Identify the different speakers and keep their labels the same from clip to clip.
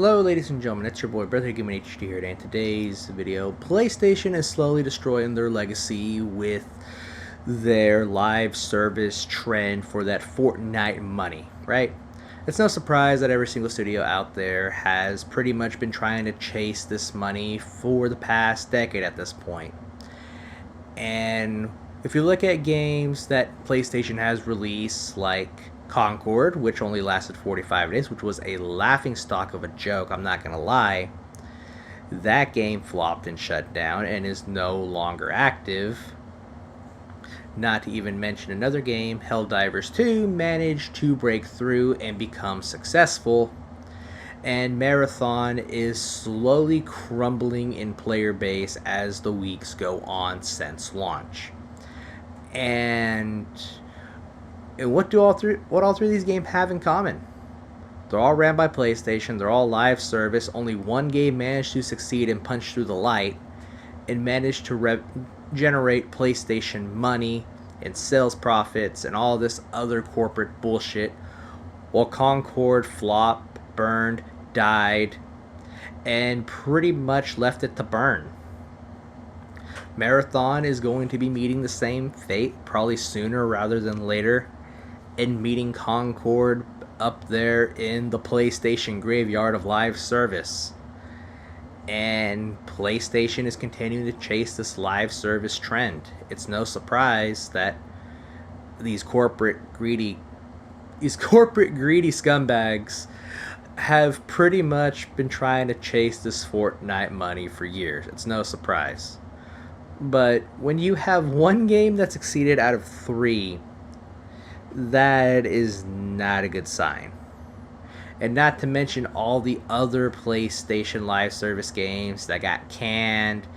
Speaker 1: Hello ladies and gentlemen, it's your boy Brother Gaming HD here, and in today's video, PlayStation is slowly destroying their legacy with their live service trend for that Fortnite money, right? It's no surprise that every single studio out there has pretty much been trying to chase this money for the past decade at this point. And if you look at games that PlayStation has released, like Concord, which only lasted 45 days, which was a laughingstock of a joke, I'm not going to lie, that game flopped and shut down and is no longer active. Not to even mention another game, Helldivers 2, managed to break through and become successful. And Marathon is slowly crumbling in player base as the weeks go on since launch. And what all three of these games have in common? They're all ran by PlayStation, they're all live service. Only one game managed to succeed and punch through the light and managed to generate PlayStation money and sales profits and all this other corporate bullshit, while Concord flopped, burned, died, and pretty much left it to burn. Marathon is going to be meeting the same fate, probably sooner rather than later, and meeting Concord up there in the PlayStation graveyard of live service. And PlayStation is continuing to chase this live service trend. It's no surprise that these corporate greedy scumbags have pretty much been trying to chase this Fortnite money for years. It's no surprise. But when you have one game that succeeded out of 3, that is not a good sign. And not to mention all the other PlayStation live service games that got canned,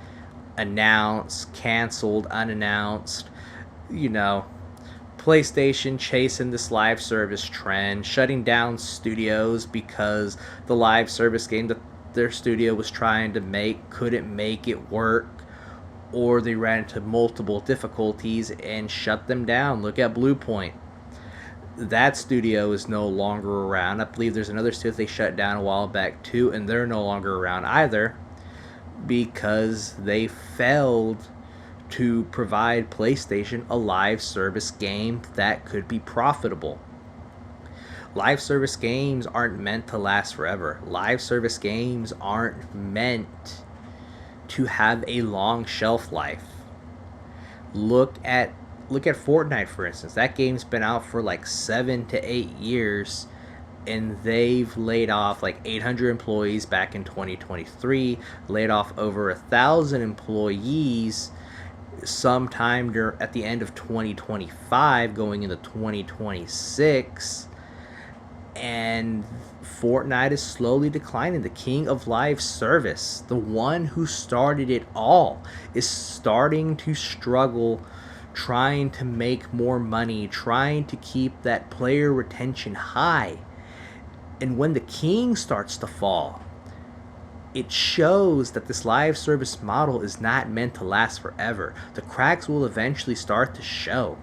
Speaker 1: announced, canceled, unannounced. You know, PlayStation chasing this live service trend, shutting down studios because the live service game that their studio was trying to make couldn't make it work, or they ran into multiple difficulties and shut them down. Look at Blue Point. That studio is no longer around. I believe there's another studio they shut down a while back too, and they're no longer around either because they failed to provide PlayStation a live service game that could be profitable. Live service games aren't meant to last forever. Live service games aren't meant to have a long shelf life. Look at Fortnite, for instance. That game's been out for like 7 to 8 years, and they've laid off like 800 employees back in 2023, laid off over 1,000 employees sometime at the end of 2025 going into 2026, and Fortnite is slowly declining. The king of live service, the one who started it all, is starting to struggle, trying to make more money, trying to keep that player retention high. And when the king starts to fall, it shows that this live service model is not meant to last forever. The cracks will eventually start to show.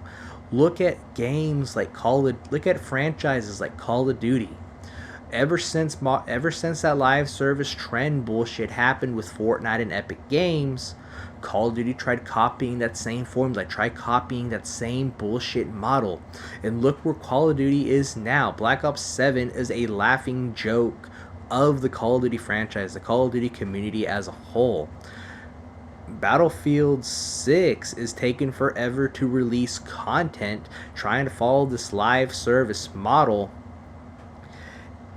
Speaker 1: Look at games like look at franchises like Call of Duty. Ever since that live service trend bullshit happened with Fortnite and Epic Games, Call of Duty tried copying that same formula, tried copying that same bullshit model. And look where Call of Duty is now. Black Ops 7 is a laughing joke of the Call of Duty franchise, the Call of Duty community as a whole. Battlefield 6 is taking forever to release content, trying to follow this live service model.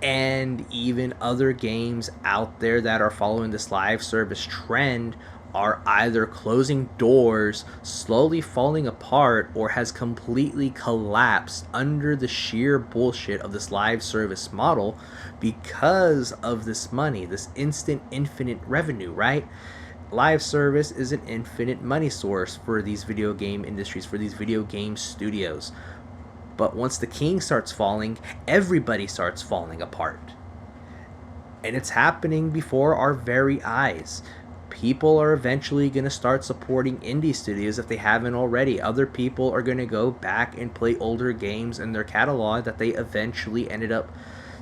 Speaker 1: And even other games out there that are following this live service trend are either closing doors, slowly falling apart, or has completely collapsed under the sheer bullshit of this live service model because of this money, this instant infinite revenue, right? Live service is an infinite money source for these video game industries, for these video game studios. But once the king starts falling, everybody starts falling apart. And it's happening before our very eyes. People are eventually going to start supporting indie studios if they haven't already. Other people are going to go back and play older games in their catalog that they eventually ended up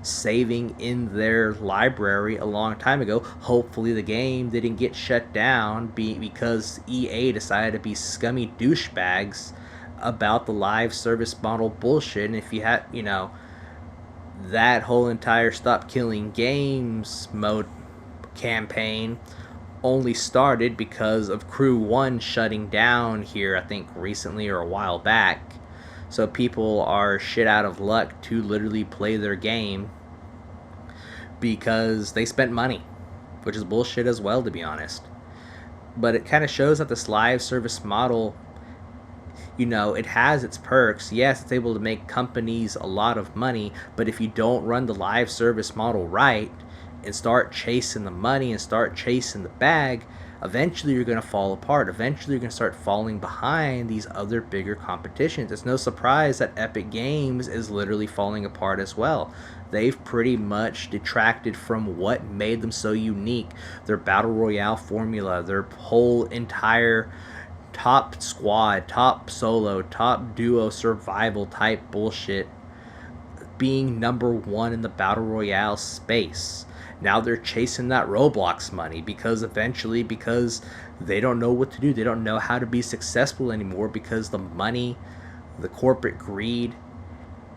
Speaker 1: saving in their library a long time ago. Hopefully the game didn't get shut down because EA decided to be scummy douchebags about the live service model bullshit. And if you had, that whole entire stop killing games mode campaign only started because of Crew 1 shutting down here, I think recently or a while back. So people are shit out of luck to literally play their game because they spent money, which is bullshit as well, to be honest. But it kind of shows that this live service model, it has its perks. Yes, it's able to make companies a lot of money, but if you don't run the live service model right and start chasing the money and start chasing the bag, eventually you're going to fall apart. Eventually you're going to start falling behind these other bigger competitions. It's no surprise that Epic Games is literally falling apart as well. They've pretty much detracted from what made them so unique. Their Battle Royale formula, their whole entire top squad, top solo, top duo survival type bullshit being number one in the Battle Royale space. Now they're chasing that Roblox money because they don't know what to do. They don't know how to be successful anymore because the money, the corporate greed,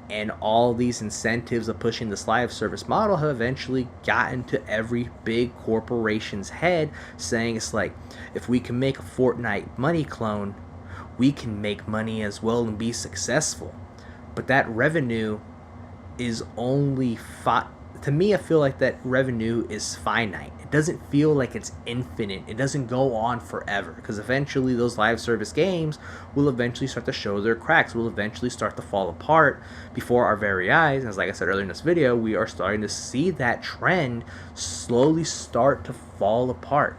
Speaker 1: and all these incentives of pushing this live service model have eventually gotten to every big corporation's head, saying it's like, if we can make a Fortnite money clone, we can make money as well and be successful. But that revenue is only to me, I feel like that revenue is finite. It doesn't feel like it's infinite. It doesn't go on forever, because eventually those live service games will eventually start to show their cracks, will eventually start to fall apart before our very eyes. And as like I said earlier in this video, we are starting to see that trend slowly start to fall apart.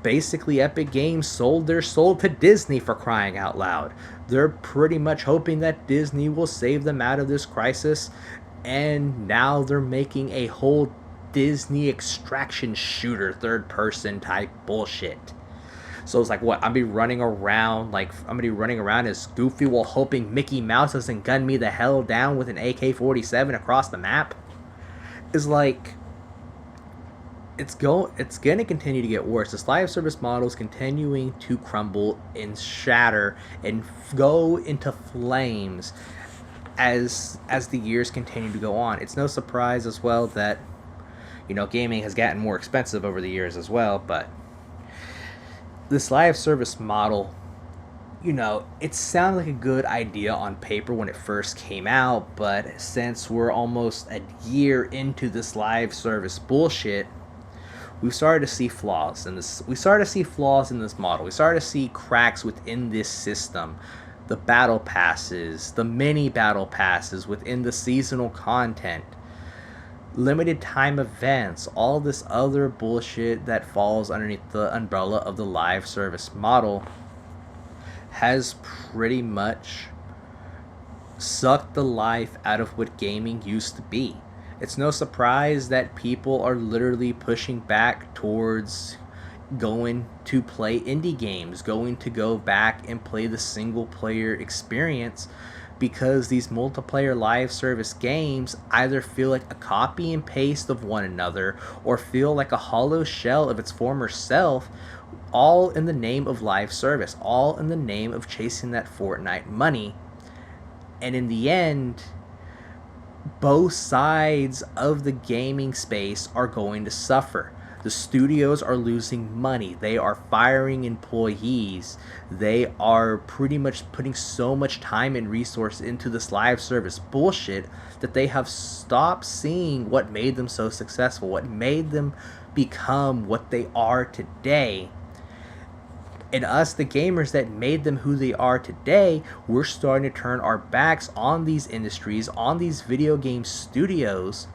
Speaker 1: Basically, Epic Games sold their soul to Disney, for crying out loud. They're pretty much hoping that Disney will save them out of this crisis, and now they're making a whole Disney extraction shooter third person type bullshit. So it's like, what, I'm gonna be running around as Goofy while hoping Mickey Mouse doesn't gun me the hell down with an AK-47 across the map? It's like, it's gonna continue to get worse. This live service model is continuing to crumble and shatter and go into flames as the years continue to go on. It's no surprise as well that gaming has gotten more expensive over the years as well. But this live service model, it sounded like a good idea on paper when it first came out, but since we're almost a year into this live service bullshit, we started to see flaws in this. We started to see flaws in this model. We started to see cracks within this system. The battle passes, the mini battle passes within the seasonal content, limited time events, all this other bullshit that falls underneath the umbrella of the live service model has pretty much sucked the life out of what gaming used to be. It's no surprise that people are literally pushing back towards going to play indie games, going to go back and play the single player experience, because these multiplayer live service games either feel like a copy and paste of one another or feel like a hollow shell of its former self, all in the name of live service, all in the name of chasing that Fortnite money. And in the end, both sides of the gaming space are going to suffer. The studios are losing money. They are firing employees. They are pretty much putting so much time and resource into this live service bullshit that they have stopped seeing what made them so successful, what made them become what they are today. And us, the gamers that made them who they are today, we're starting to turn our backs on these industries, on these video game studios,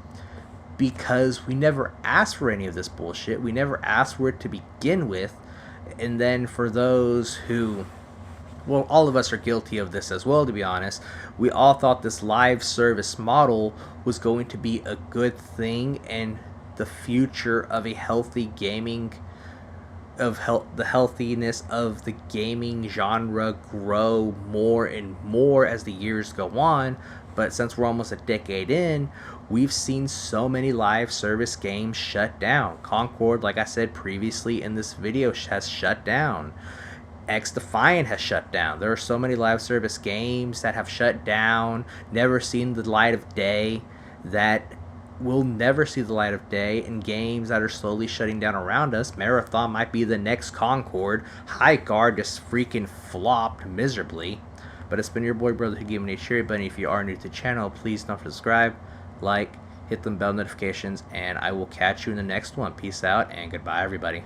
Speaker 1: because we never asked for any of this bullshit. We never asked for it to begin with. And then for those who, well, all of us are guilty of this as well, to be honest, we all thought this live service model was going to be a good thing and the future of a healthy gaming, the healthiness of the gaming genre grow more and more as the years go on. But since we're almost a decade in, We've seen so many live service games shut down. Concord, like I said previously in this video, has shut down. X Defiant has shut down. There are so many live service games that have shut down, never seen the light of day, that will never see the light of day, and games that are slowly shutting down around us. Marathon might be the next Concord. High Guard just freaking flopped miserably. But it's been your boy brother who gave me a cherry bunny. If you are new to the channel, please don't subscribe, like, hit the bell notifications, and I will catch you in the next one. Peace out and goodbye, everybody.